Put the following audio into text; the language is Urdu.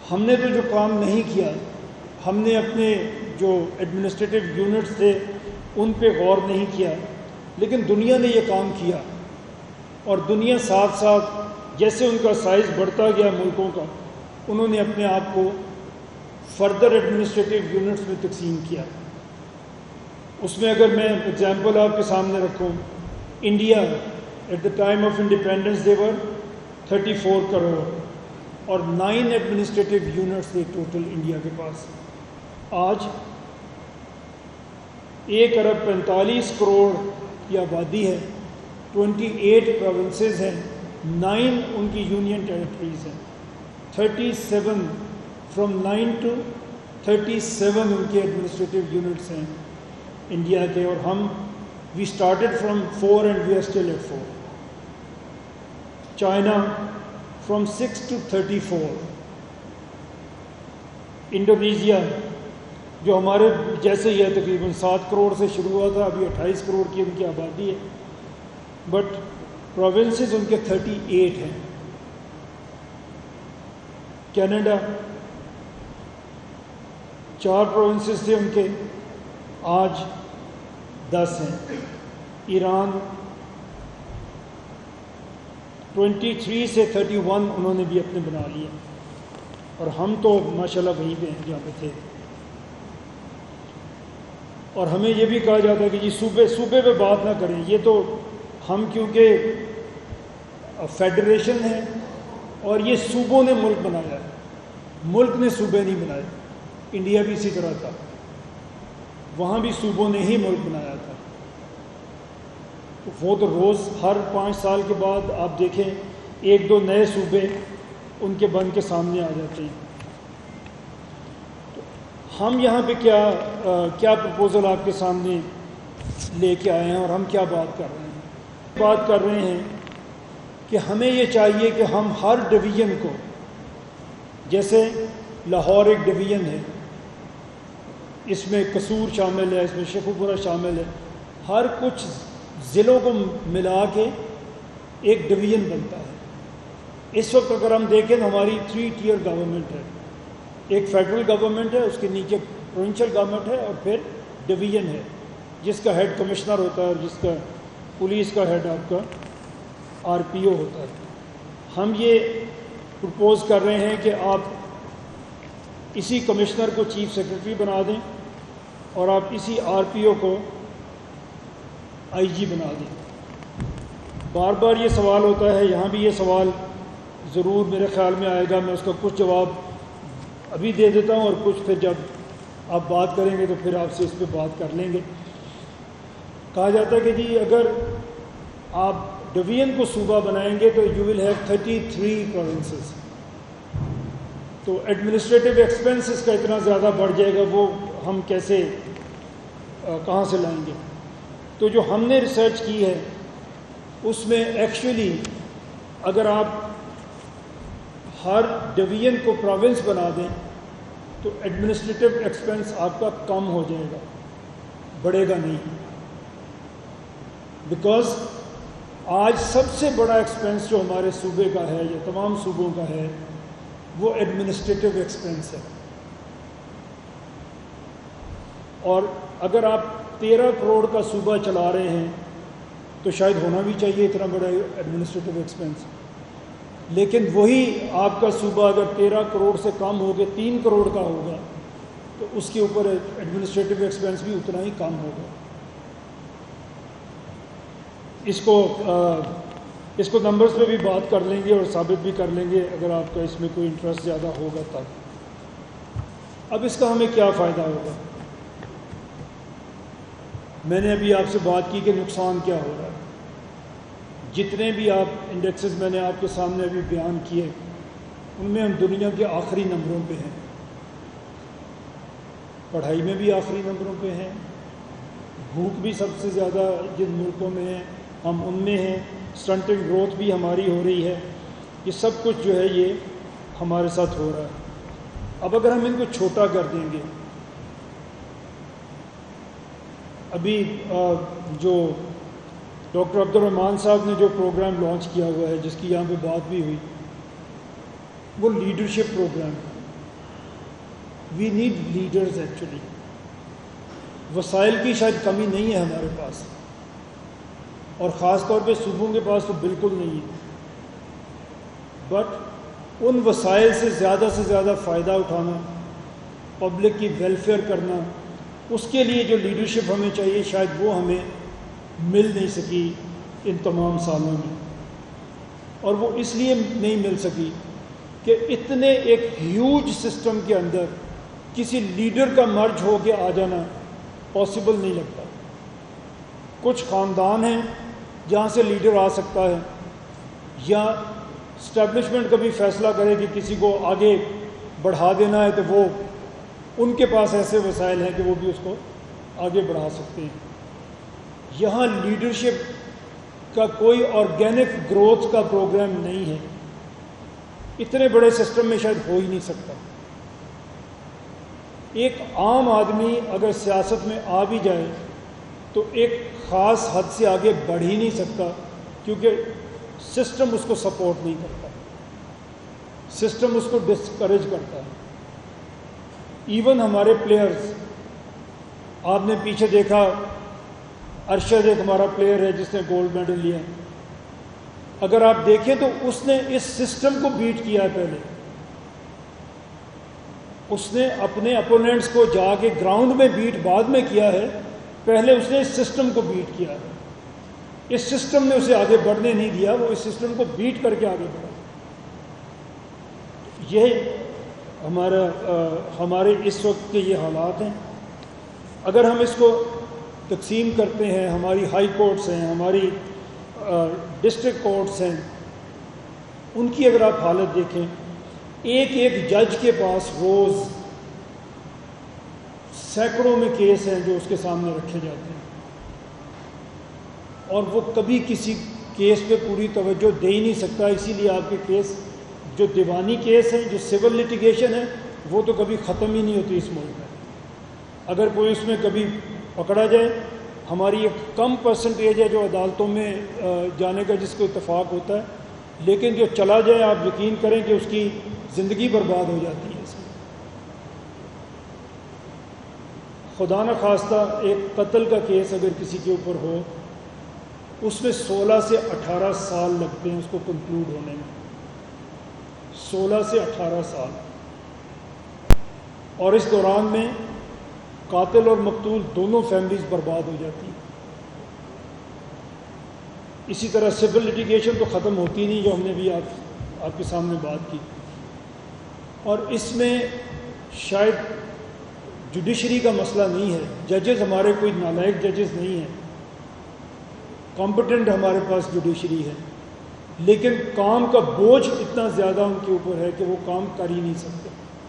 ہم نے تو جو کام نہیں کیا، ہم نے اپنے جو ایڈمنسٹریٹو یونٹس تھے ان پہ غور نہیں کیا، لیکن دنیا نے یہ کام کیا، اور دنیا ساتھ ساتھ جیسے ان کا سائز بڑھتا گیا ملکوں کا، انہوں نے اپنے آپ کو فردر ایڈمنسٹریٹو یونٹس میں تقسیم کیا۔ اس میں اگر میں اگزامپل آپ کے سامنے رکھوں، India at the time of independence they were 34 crore اور 9 ایڈمنسٹریٹو یونٹس تھے ٹوٹل انڈیا کے پاس۔ آج 1 ارب 45 کروڑ کی آبادی ہے، 28 پروونسز ہیں، 9 ان کی یونین ٹیریٹریز ہیں، 37 فرام 9 to 37 ان کے ایڈمنسٹریٹو یونٹس ہیں انڈیا کے، اور ہم we started from 4 and we are still at 4۔ China from 6 to 34، Indonesia جو ہمارے جیسے ہی ہے تقریباً 7 کروڑ سے شروع ہوا تھا، ابھی 28 کروڑ کی ان کی آبادی ہے، بٹ پروونسز ان کے 38 ہیں۔ کینیڈا 4 پروونسز تھے ان کے، آج 10 ہیں۔ ایران 23 سے 31 انہوں نے بھی اپنے بنا لیے، اور ہم تو ماشاءاللہ وہیں پہ ہیں جہاں پہ تھے۔ اور ہمیں یہ بھی کہا جاتا ہے کہ جی صوبے پہ بات نہ کریں، یہ تو ہم کیونکہ فیڈریشن ہے اور یہ صوبوں نے ملک بنایا ہے، ملک نے صوبے نہیں بنائے۔ انڈیا بھی اسی طرح تھا، وہاں بھی صوبوں نے ہی ملک بنایا تھا۔ وہ تو روز ہر 5 سال کے بعد آپ دیکھیں 1-2 نئے صوبے ان کے بن کے سامنے آ جاتے ہیں۔ ہم یہاں پہ کیا پرپوزل آپ کے سامنے لے کے آئے ہیں، اور ہم کیا بات کر رہے ہیں؟ بات کر رہے ہیں کہ ہمیں یہ چاہیے کہ ہم ہر ڈویژن کو، جیسے لاہور ایک ڈویژن ہے، اس میں قصور شامل ہے، اس میں شیخوپورہ شامل ہے، ہر کچھ ضلعوں کو ملا کے ایک ڈویژن بنتا ہے۔ اس وقت اگر ہم دیکھیں تو ہماری 3 ٹیئر گورنمنٹ ہے، ایک فیڈرل گورنمنٹ ہے، اس کے نیچے پروونشل گورنمنٹ ہے، اور پھر ڈویژن ہے جس کا ہیڈ کمشنر ہوتا ہے اور جس کا پولیس کا ہیڈ آپ کا RPO ہوتا ہے۔ ہم یہ پرپوز کر رہے ہیں کہ آپ اسی کمشنر کو چیف سیکرٹری بنا دیں، اور آپ اسی RPO کو IG بنا دیں۔ بار بار یہ سوال ہوتا ہے، یہاں بھی یہ سوال ضرور میرے خیال میں آئے گا، میں اس کا کچھ جواب ابھی دے دیتا ہوں، اور کچھ پھر جب آپ بات کریں گے تو پھر آپ سے اس پہ بات کر لیں گے۔ کہا جاتا ہے کہ جی اگر آپ ڈویژن کو صوبہ بنائیں گے تو یو ول ہیو 33 پروونسز، تو ایڈمنسٹریٹو ایکسپینسز کا اتنا زیادہ بڑھ جائے گا، وہ ہم کیسے کہاں سے لائیں گے؟ تو جو ہم نے ریسرچ کی ہے اس میں ایکچولی اگر آپ ہر ڈویژن کو پروونس بنا دیں تو ایڈمنسٹریٹو ایکسپینس آپ کا کم ہو جائے گا، بڑھے گا نہیں، بیکاز آج سب سے بڑا ایکسپینس جو ہمارے صوبے کا ہے یا تمام صوبوں کا ہے وہ ایڈمنسٹریٹو ایکسپینس ہے۔ اور اگر آپ 13 کروڑ کا صوبہ چلا رہے ہیں تو شاید ہونا بھی چاہیے اتنا بڑا ایڈمنسٹریٹو ایکسپینس، لیکن وہی آپ کا صوبہ اگر 13 کروڑ سے کم ہو کے 3 کروڑ کا ہوگا تو اس کے اوپر ایڈمنسٹریٹو ایکسپینس بھی اتنا ہی کم ہوگا۔ اس کو نمبرز پہ بھی بات کر لیں گے اور ثابت بھی کر لیں گے اگر آپ کا اس میں کوئی انٹرسٹ زیادہ ہوگا تب۔ اب اس کا ہمیں کیا فائدہ ہوگا؟ میں نے ابھی آپ سے بات کی کہ نقصان کیا ہو رہا ہے۔ جتنے بھی آپ انڈیکسز میں نے آپ کے سامنے ابھی بیان کیے ان میں ہم دنیا کے آخری نمبروں پہ ہیں، پڑھائی میں بھی آخری نمبروں پہ ہیں، بھوک بھی سب سے زیادہ جن ملکوں میں ہیں ہم ان میں ہیں، سٹنٹنگ گروتھ بھی ہماری ہو رہی ہے، یہ سب کچھ جو ہے یہ ہمارے ساتھ ہو رہا ہے۔ اب اگر ہم ان کو چھوٹا کر دیں گے، ابھی جو ڈاکٹر عبد الرحمن صاحب نے جو پروگرام لانچ کیا ہوا ہے جس کی یہاں پہ بات بھی ہوئی، وہ لیڈرشپ پروگرام ہے۔ We need leaders actually. وسائل کی شاید کمی نہیں ہے ہمارے پاس، اور خاص طور پہ صوبوں کے پاس تو بالکل نہیں ہے، بٹ ان وسائل سے زیادہ فائدہ اٹھانا، پبلک کی ویلفیئر کرنا، اس کے لیے جو لیڈرشپ ہمیں چاہیے شاید وہ ہمیں مل نہیں سکی ان تمام سالوں میں. اور وہ اس لیے نہیں مل سکی کہ اتنے ایک ہیوج سسٹم کے اندر کسی لیڈر کا مرج ہو کے آ جانا پاسبل نہیں لگتا. کچھ خاندان ہیں جہاں سے لیڈر آ سکتا ہے، یا اسٹیبلشمنٹ کبھی فیصلہ کرے کہ کسی کو آگے بڑھا دینا ہے تو وہ ان کے پاس ایسے وسائل ہیں کہ وہ بھی اس کو آگے بڑھا سکتے ہیں. یہاں لیڈرشپ کا کوئی آرگینک گروتھ کا پروگرام نہیں ہے. اتنے بڑے سسٹم میں شاید ہو ہی نہیں سکتا. ایک عام آدمی اگر سیاست میں آ بھی جائے تو ایک خاص حد سے آگے بڑھ ہی نہیں سکتا، کیونکہ سسٹم اس کو سپورٹ نہیں کرتا، سسٹم اس کو ڈسکریج کرتا ہے. ایون ہمارے پلیئرز، آپ نے پیچھے دیکھا ارشد ایک ہمارا پلیئر ہے جس نے گولڈ میڈل لیا، اگر آپ دیکھیں تو اس نے اس سسٹم کو بیٹ کیا ہے. پہلے اس نے اپنے اپوننٹس کو جا کے گراؤنڈ میں بیٹ بعد میں کیا ہے، پہلے اس نے اس سسٹم کو بیٹ کیا ہے. اس سسٹم نے اسے آگے بڑھنے نہیں دیا، وہ اس سسٹم کو بیٹ کر کے آگے بڑھا. یہ ہمارے اس وقت کے یہ حالات ہیں. اگر ہم اس کو تقسیم کرتے ہیں، ہماری ہائی کورٹس ہیں، ہماری ڈسٹرکٹ کورٹس ہیں، ان کی اگر آپ حالت دیکھیں، ایک جج کے پاس روز سینکڑوں میں کیس ہیں جو اس کے سامنے رکھے جاتے ہیں، اور وہ کبھی کسی کیس پہ پوری توجہ دے ہی نہیں سکتا. اسی لیے آپ کے کیس جو دیوانی کیس ہیں، جو سول لیٹیگیشن ہے، وہ تو کبھی ختم ہی نہیں ہوتی اس ملک میں. اگر کوئی اس میں کبھی پکڑا جائے، ہماری ایک کم پرسنٹیج ہے جو عدالتوں میں جانے کا جس کو اتفاق ہوتا ہے، لیکن جو چلا جائے آپ یقین کریں کہ اس کی زندگی برباد ہو جاتی ہے. اس میں خدا نہ خواستہ ایک قتل کا کیس اگر کسی کے اوپر ہو، اس میں 16 سے 18 سال لگتے ہیں اس کو کنکلوڈ ہونے میں. 16 سے 18 سال، اور اس دوران میں قاتل اور مقتول دونوں فیملیز برباد ہو جاتی ہیں. اسی طرح سول لیٹیگیشن تو ختم ہوتی نہیں، جو ہم نے بھی آپ کے سامنے بات کی. اور اس میں شاید جوڈیشری کا مسئلہ نہیں ہے، ججز ہمارے کوئی نالائق ججز نہیں ہیں، کمپٹنٹ ہمارے پاس جوڈیشری ہے، لیکن کام کا بوجھ اتنا زیادہ ان کے اوپر ہے کہ وہ کام کر ہی نہیں سکتے.